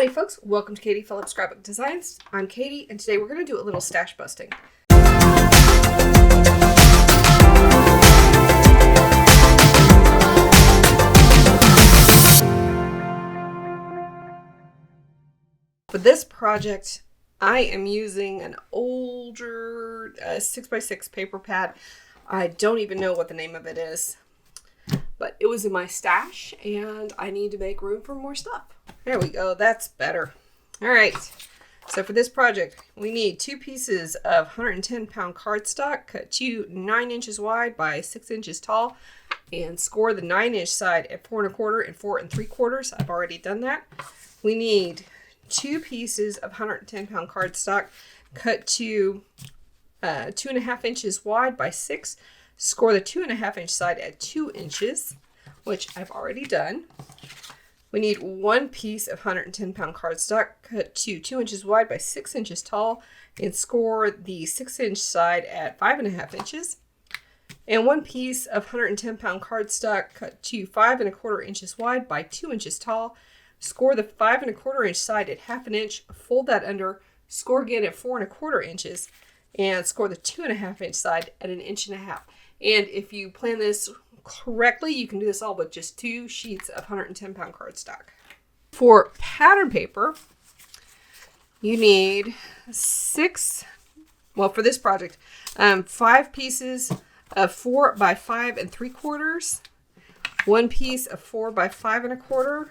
Howdy folks, welcome to Katie Phillips Scrapbook Designs. I'm Katie and today we're going to do a little stash busting. For this project, I am using an older 6x6 paper pad. I don't even know what the name of it is, but it was in my stash and I need to make room for more stuff. There we go, that's better. All right, so for this project, we need 2 pieces of 110-pound cardstock cut to 9 inches wide by 6 inches tall and score the 9-inch side at 4 1/4 and 4 3/4. I've already done that. We need 2 pieces of 110-pound cardstock cut to 2.5 inches wide by 6. Score the 2.5-inch side at 2 inches, which I've already done. We need 1 piece of 110-pound cardstock cut to 2 inches wide by 6 inches tall and score the 6-inch side at 5.5 inches. And 1 piece of 110-pound cardstock cut to 5 1/4 inches wide by 2 inches tall. Score the 5 1/4 inch side at 1/2 inch, fold that under, score again at 4 1/4 inches, and score the 2.5 inch side at 1.5 inches. And if you plan this correctly, you can do this all with just 2 sheets of 110-pound cardstock. For pattern paper, you need 6, well for this project, 5 pieces of 4 by 5 3/4, 1 piece of 4 by 5 1/4,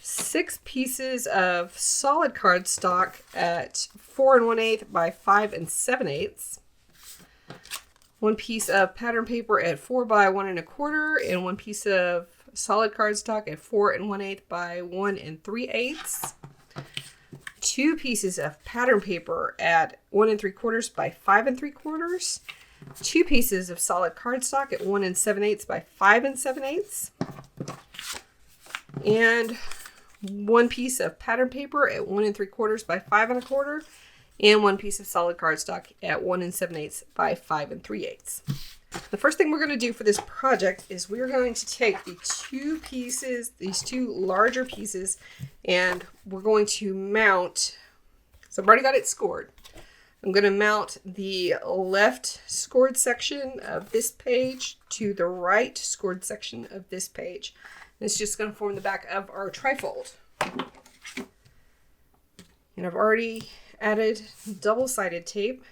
6 pieces of solid cardstock at 4 1/8 by 5 7/8, 1 piece of pattern paper at 4 by 1 1/4, and 1 piece of solid cardstock at 4 1/8 by 1 3/8, 2 pieces of pattern paper at 1 3/4 by 5 3/4, 2 pieces of solid cardstock at 1 7/8 by 5 7/8, and 1 piece of pattern paper at 1 3/4 by 5 1/4, and 1 piece of solid cardstock at 1 7/8 by 5 3/8. The first thing we're going to do for this project is we're going to take the 2 pieces, these 2 larger pieces, and we're going to mount, so I've already got it scored. I'm going to mount the left scored section of this page to the right scored section of this page. It's just going to form the back of our trifold. And I've already added double-sided tape.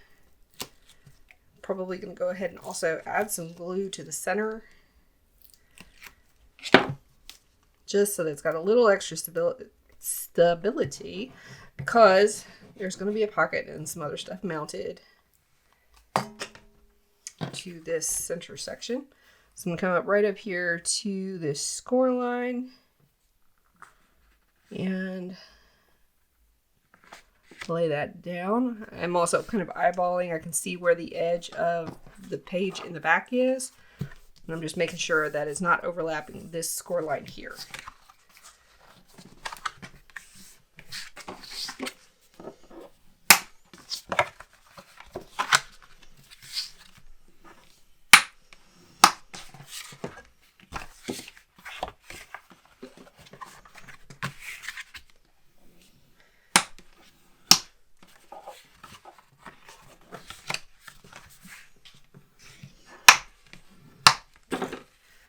Probably going to go ahead and also add some glue to the center, just so that it's got a little extra stability, because there's going to be a pocket and some other stuff mounted to this center section. So I'm going to come up right up here to this score line and lay that down. I'm also kind of eyeballing. I can see where the edge of the page in the back is. And I'm just making sure that it's not overlapping this score line here.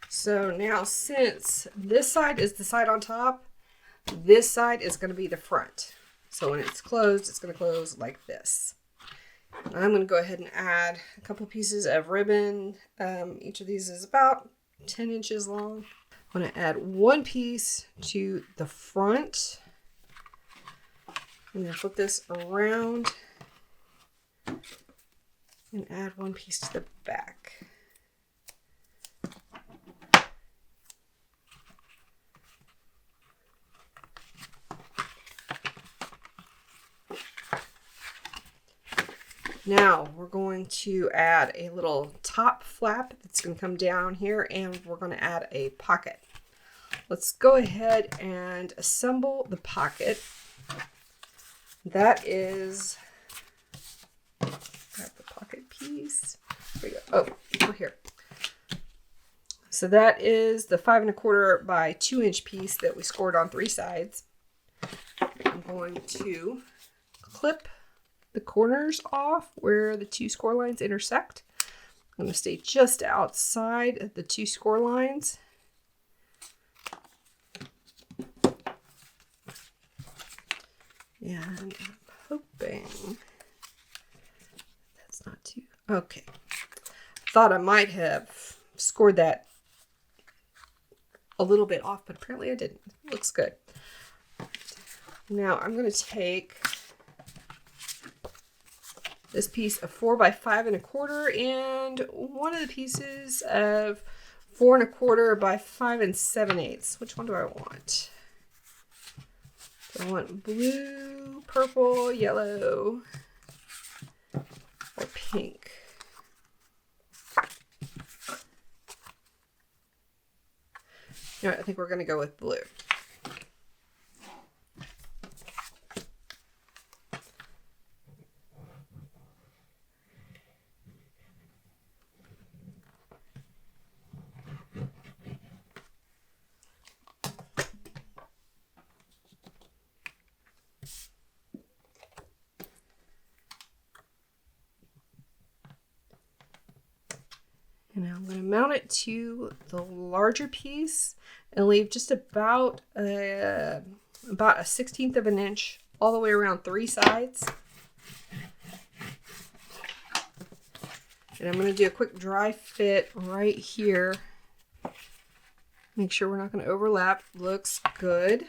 So now, since this side is the side on top, this side is going to be the front. So when it's closed, it's going to close like this. I'm going to go ahead and add a couple pieces of ribbon. Each of these is about 10 inches long. I'm going to add 1 piece to the front. I'm going to flip this around and add 1 piece to the back. Now we're going to add a little top flap that's going to come down here, and we're going to add a pocket. Let's go ahead and assemble the pocket. That is, grab the pocket piece. There we go. Oh, over here. So that is the 5 1/4 by 2 inch piece that we scored on 3 sides. I'm going to clip the corners off where the two score lines intersect. I'm going to stay just outside of the two score lines. And I'm hoping that's not too... Okay. Thought I might have scored that a little bit off, but apparently I didn't. Looks good. Now I'm going to take this piece of 4 by 5 1/4 and one of the pieces of 4 1/4 by 5 7/8. Which one do I want? Do I want blue, purple, yellow, or pink? You know, I think we're going to go with blue. And now I'm going to mount it to the larger piece and leave just about a 1/16 of an inch all the way around 3 sides. And I'm going to do a quick dry fit right here. Make sure we're not going to overlap. Looks good.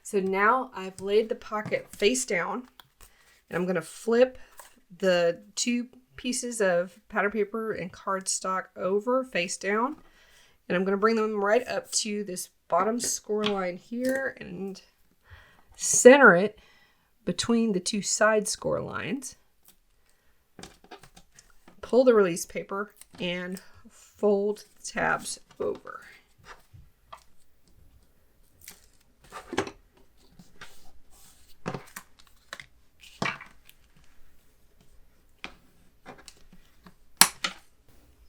So now I've laid the pocket face down, and I'm going to flip the 2 pieces of pattern paper and cardstock over face down, and I'm going to bring them right up to this bottom score line here and center it between the 2 side score lines. Pull the release paper and fold the tabs over.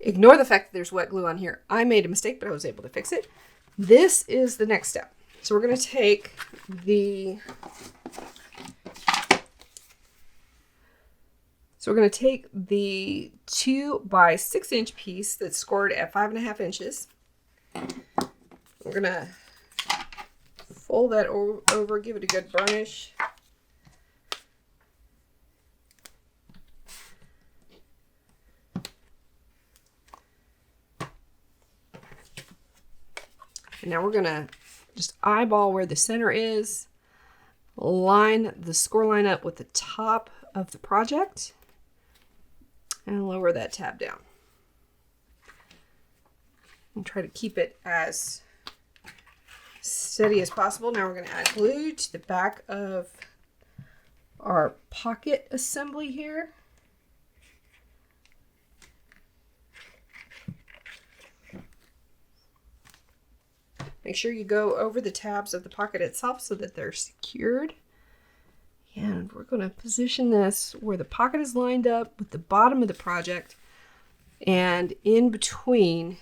Ignore the fact that there's wet glue on here. I made a mistake, but I was able to fix it. This is the next step. So we're going to take the So we're going to take the 2 by 6 inch piece that's scored at 5.5 inches. We're going to fold that over, give it a good burnish. And now we're going to just eyeball where the center is, line the score line up with the top of the project, and lower that tab down. And try to keep it as steady as possible. Now we're going to add glue to the back of our pocket assembly here. Make sure you go over the tabs of the pocket itself so that they're secured. And we're going to position this where the pocket is lined up with the bottom of the project and in between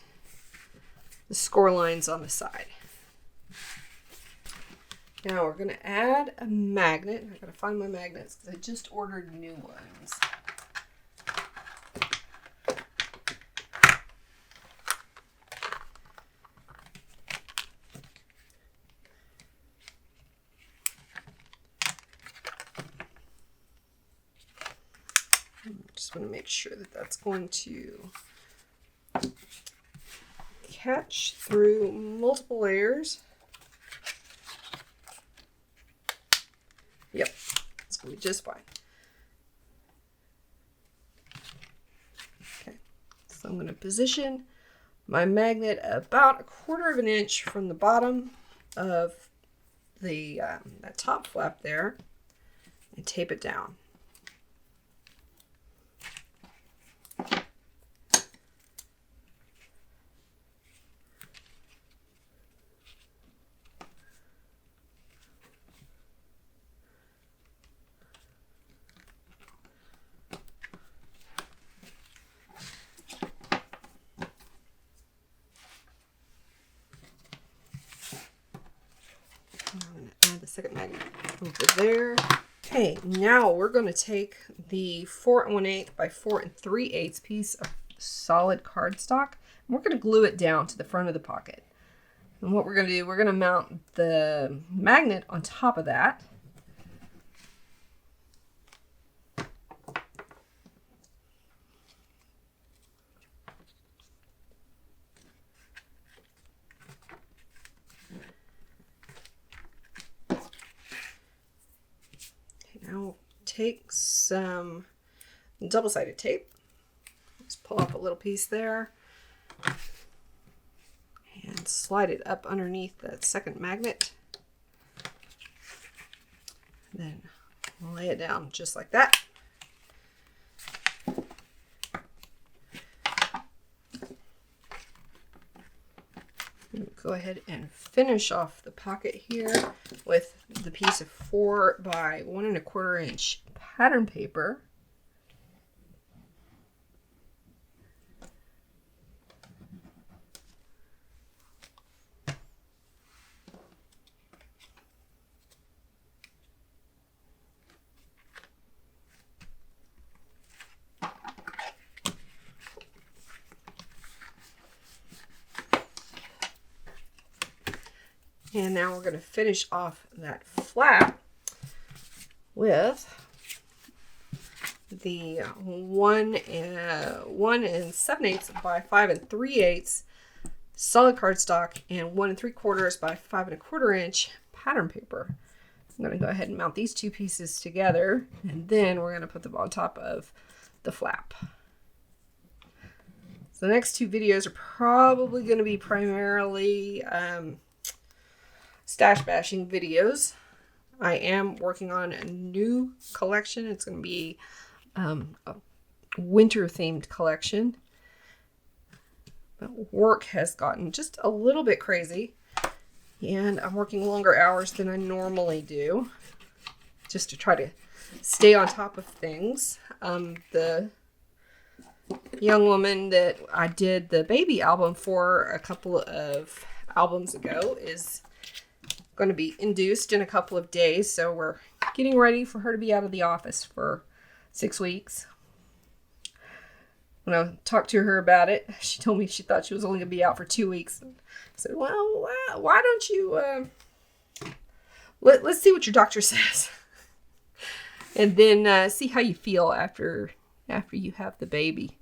the score lines on the side. Now we're going to add a magnet. I've got to find my magnets because I just ordered new ones. Just want to make sure that that's going to catch through multiple layers. Yep, it's going to be just fine. Okay, so I'm going to position my magnet about 1/4 of an inch from the bottom of the that top flap there and tape it down. over there. Okay, now we're going to take the 4 1/8 by 4 3/8 piece of solid cardstock, and we're going to glue it down to the front of the pocket. And what we're going to do, we're going to mount the magnet on top of that. Now take some double-sided tape. Just pull off a little piece there and slide it up underneath that second magnet. Then lay it down just like that. Go ahead and finish off the pocket here with the piece of 4 by 1 1/4 inch pattern paper. And now we're going to finish off that flap with the 1 7/8 by 5 3/8 solid cardstock and 1 3/4 by 5 1/4 inch pattern paper. I'm going to go ahead and mount these two pieces together, and then we're going to put them on top of the flap. So the next two videos are probably going to be primarily stash bashing videos. I am working on a new collection. It's going to be a winter themed collection. But work has gotten just a little bit crazy, and I'm working longer hours than I normally do just to try to stay on top of things. The young woman that I did the baby album for a couple of albums ago is going to be induced in a couple of days, so we're getting ready for her to be out of the office for 6 weeks. When I talked to her about it, she told me she thought she was only going to be out for 2 weeks. I said, well, why don't you let's see what your doctor says, and then see how you feel after you have the baby,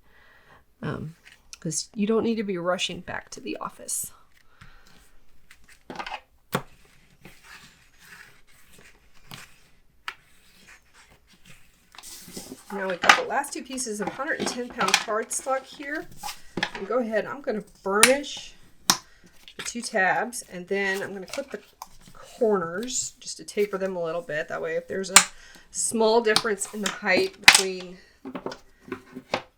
because you don't need to be rushing back to the office. Now we've got the last two pieces of 110-pound cardstock here. And go ahead, I'm going to burnish the two tabs, and then I'm going to clip the corners just to taper them a little bit. That way, if there's a small difference in the height between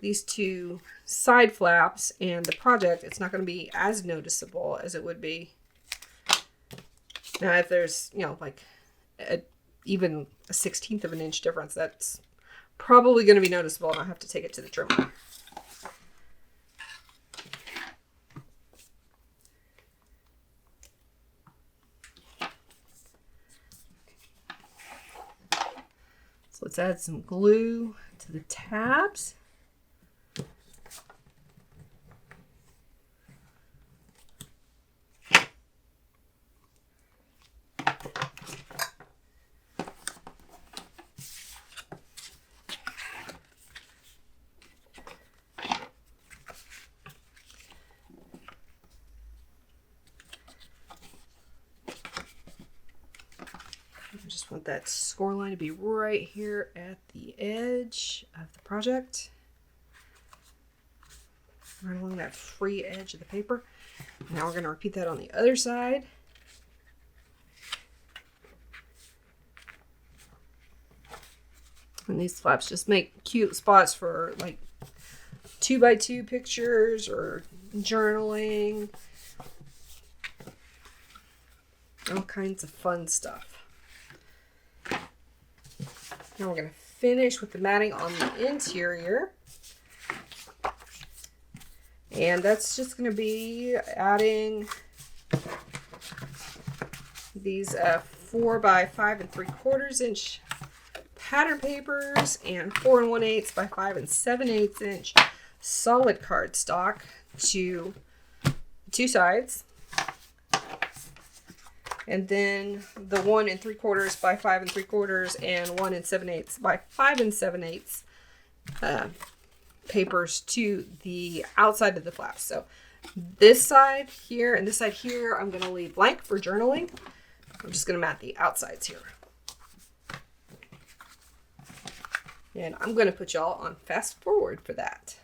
these two side flaps and the project, it's not going to be as noticeable as it would be. Now, if there's, like even a 1/16 of an inch difference, that's probably going to be noticeable, and I'll have to take it to the trimmer. So let's add some glue to the tabs. I just want that score line to be right here at the edge of the project, right along that free edge of the paper. Now we're going to repeat that on the other side. And these flaps just make cute spots for like 2x2 pictures or journaling. All kinds of fun stuff. Now we're going to finish with the matting on the interior. And that's just going to be adding these 4 by 5 3/4 inch pattern papers and 4 1/8 by 5 7/8 inch solid cardstock to two sides. And then the 1 3/4 by 5 3/4 and 1 7/8 by 5 7/8 papers to the outside of the flap. So this side here and this side here, I'm going to leave blank for journaling. I'm just going to mat the outsides here. And I'm going to put y'all on fast forward for that.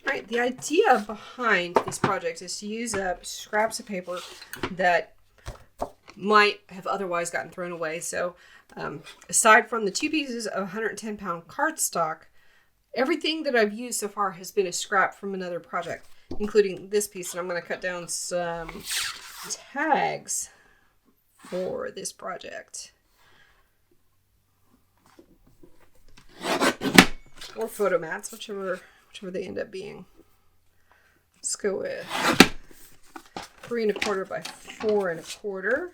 Right, the idea behind this project is to use up scraps of paper that might have otherwise gotten thrown away. So aside from the 2 pieces of 110-pound cardstock, everything that I've used so far has been a scrap from another project, including this piece. And I'm going to cut down some tags for this project. Or photo mats, whichever they end up being. Let's go with 3 1/4 by 4 1/4.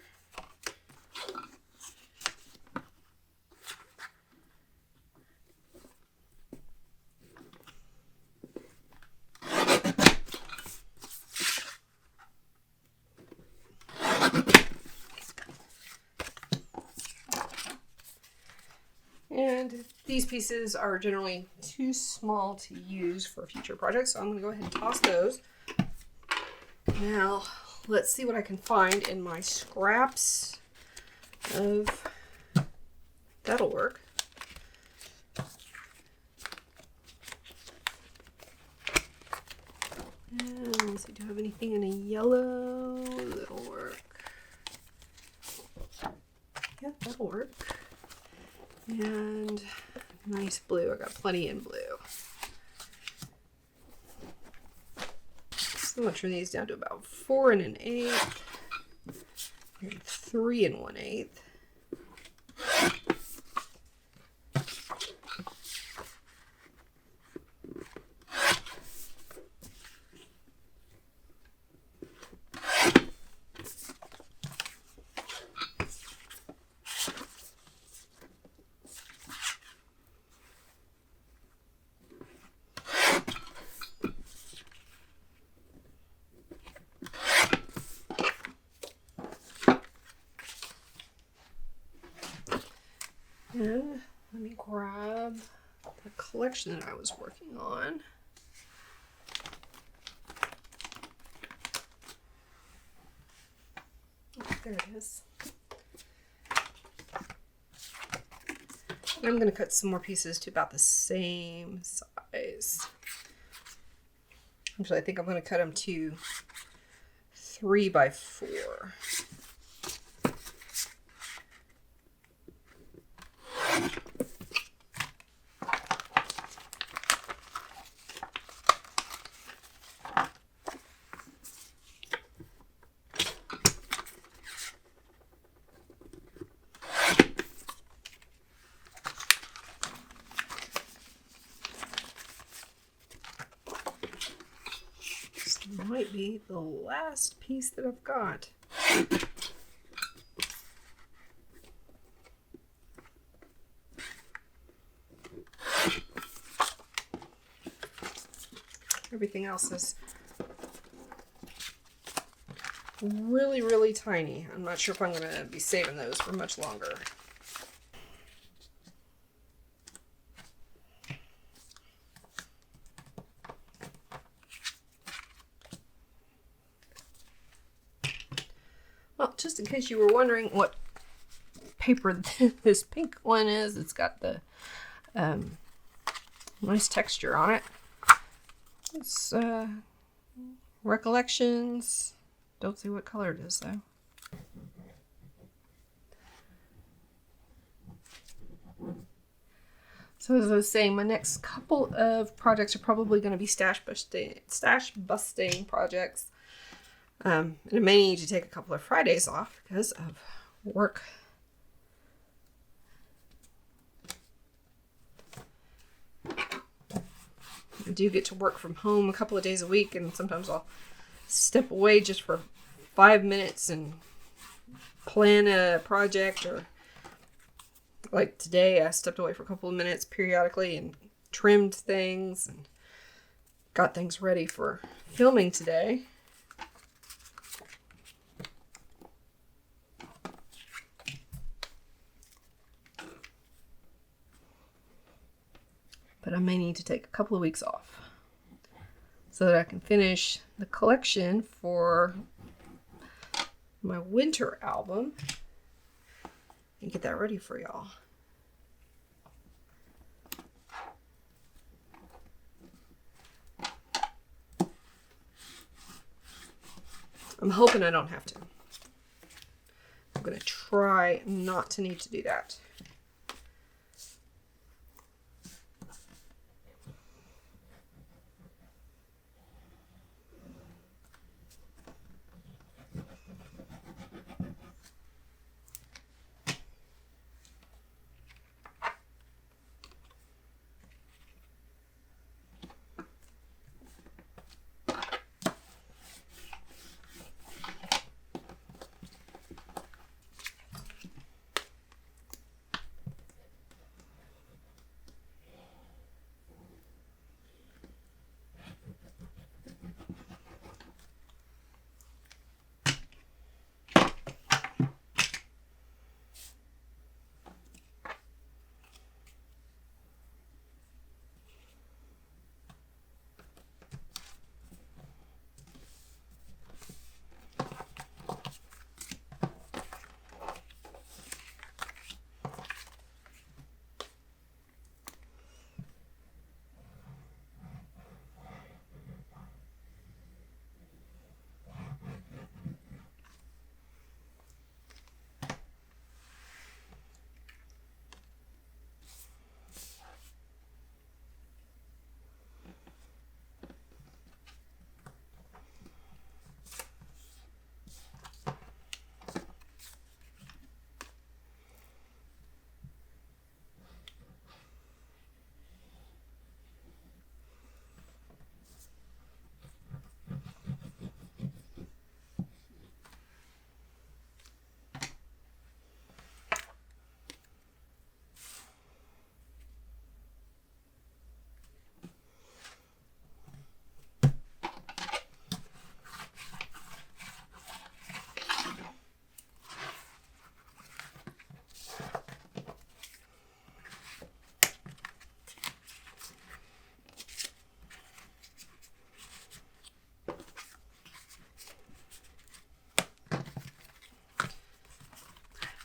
And these pieces are generally too small to use for future projects, so I'm going to go ahead and toss those. Now, let's see what I can find in my scraps of... That'll work. And let's see, do I have anything in a yellow? That'll work. Yeah, that'll work. And nice blue. I got plenty in blue. So I'm going to trim these down to about 4 1/8 and 3 1/8. And let me grab the collection that I was working on. Oh, there it is. And I'm going to cut some more pieces to about the same size. Actually, I think I'm going to cut them to 3 by 4. Might be the last piece that I've got. Everything else is really, really tiny. I'm not sure if I'm going to be saving those for much longer. Well, just in case you were wondering what paper this pink one is, it's got the nice texture on it. It's Recollections. Don't see what color it is though. So as I was saying, my next couple of projects are probably going to be stash busting projects. And I may need to take a couple of Fridays off because of work. I do get to work from home a couple of days a week, and sometimes I'll step away just for 5 minutes and plan a project. Or like today, I stepped away for a couple of minutes periodically and trimmed things and got things ready for filming today. But I may need to take a couple of weeks off so that I can finish the collection for my winter album and get that ready for y'all. I'm hoping I don't have to. I'm going to try not to need to do that.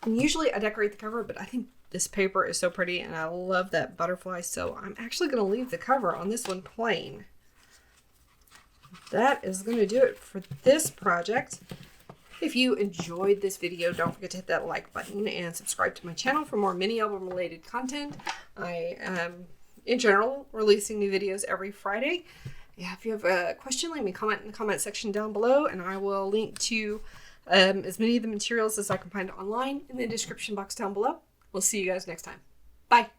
And usually I decorate the cover, but I think this paper is so pretty and I love that butterfly, so I'm actually going to leave the cover on this one plain. That is going to do it for this project. If you enjoyed this video, don't forget to hit that like button and subscribe to my channel for more mini album related content. I am, in general, releasing new videos every Friday. Yeah, if you have a question, leave me a comment in the comment section down below, and I will link to as many of the materials as I can find online in the description box down below. We'll see you guys next time. Bye.